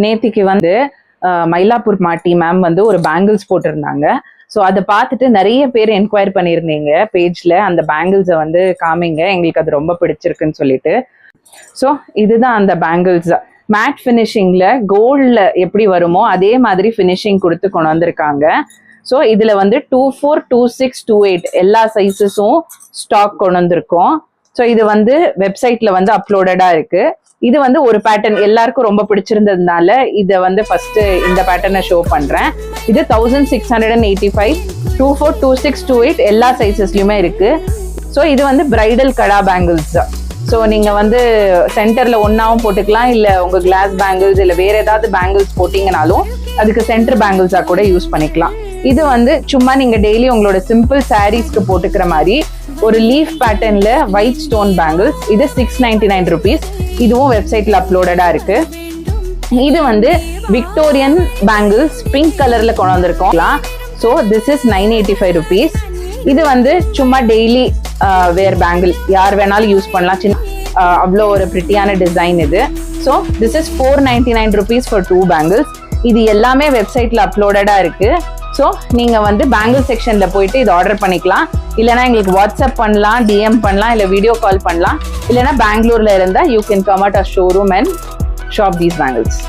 நேத்திக்கு வந்து மயிலாப்பூர் மாட்டி மேம் வந்து ஒரு பேங்கிள்ஸ் போட்டிருந்தாங்க. ஸோ அதை பார்த்துட்டு நிறைய பேர் என்கொயர் பண்ணியிருந்தீங்க பேஜ்ல, அந்த பேங்கிள்ஸை வந்து காமிங்க, எங்களுக்கு அது ரொம்ப பிடிச்சிருக்குன்னு சொல்லிட்டு. ஸோ இதுதான் அந்த பேங்கிள்ஸ். மேட் ஃபினிஷிங்ல கோல்ட்ல எப்படி வருமோ அதே மாதிரி ஃபினிஷிங் கொடுத்து கொண்டு வந்திருக்காங்க. ஸோ இதுல வந்து 24, 26, 28 எல்லா சைஸஸும் ஸ்டாக் கொண்டு வந்திருக்கோம். ஸோ இது வந்து வெப்சைட்ல வந்து அப்லோடடா இருக்கு. இது வந்து ஒரு பேட்டர்ன் எல்லாருக்கும் ரொம்ப பிடிச்சிருந்ததுனால இதை வந்து ஃபர்ஸ்ட் இந்த பேட்டர்னை ஷோ பண்றேன். இது 1685, 24, 26, 28 எல்லா சைஸஸ்லயுமே இருக்கு. ஸோ இது வந்து பிரைடல் கடா பேங்கிள்ஸ். ஸோ நீங்க வந்து சென்டர்ல ஒன்னாவும் போட்டுக்கலாம், இல்ல உங்க கிளாஸ் பேங்கிள்ஸ் இல்ல வேற ஏதாவது பேங்கிள்ஸ் போட்டீங்கனாலும் அதுக்கு சென்டர் பேங்கிள்ஸா கூட யூஸ் பண்ணிக்கலாம். இது வந்து சும்மா நீங்க டெய்லி உங்களோட சிம்பிள் சாரீஸ்க்கு போட்டுக்கிற மாதிரி ஒரு லீஃப் பேட்டர்ன்ல ஒயிட் ஸ்டோன் பேங்கிள்ஸ். இது 699 rupees. இதுவும் வெப்சைட்ல அப்லோடடா இருக்கு. இது வந்து விக்டோரியன் பேங்கிள்ஸ் பிங்க் கலர்ல கொண்டு வந்திருக்கோம். So this is 985 rupees. இது வந்து சும்மா டெய்லி வேர் பேங்கிள், யார் வேணாலும் யூஸ் பண்ணலாம். சின்ன அவ்வளோ ஒரு பிரிட்டியான டிசைன் இது. So this is 499 rupees for 2 bangles. இது எல்லாமே வெப்சைட்ல அப்லோடடா இருக்கு. ஸோ நீங்க வந்து பேங்கிள் செக்ஷன்ல போயிட்டு இது ஆர்டர் பண்ணிக்கலாம். இல்லைனா எங்களுக்கு வாட்ஸ்அப் பண்ணலாம், டிஎம் பண்ணலாம், இல்லை வீடியோ கால் பண்ணலாம். இல்லைனா பெங்களூர்ல இருந்தா you can come at our showroom and shop these bangles.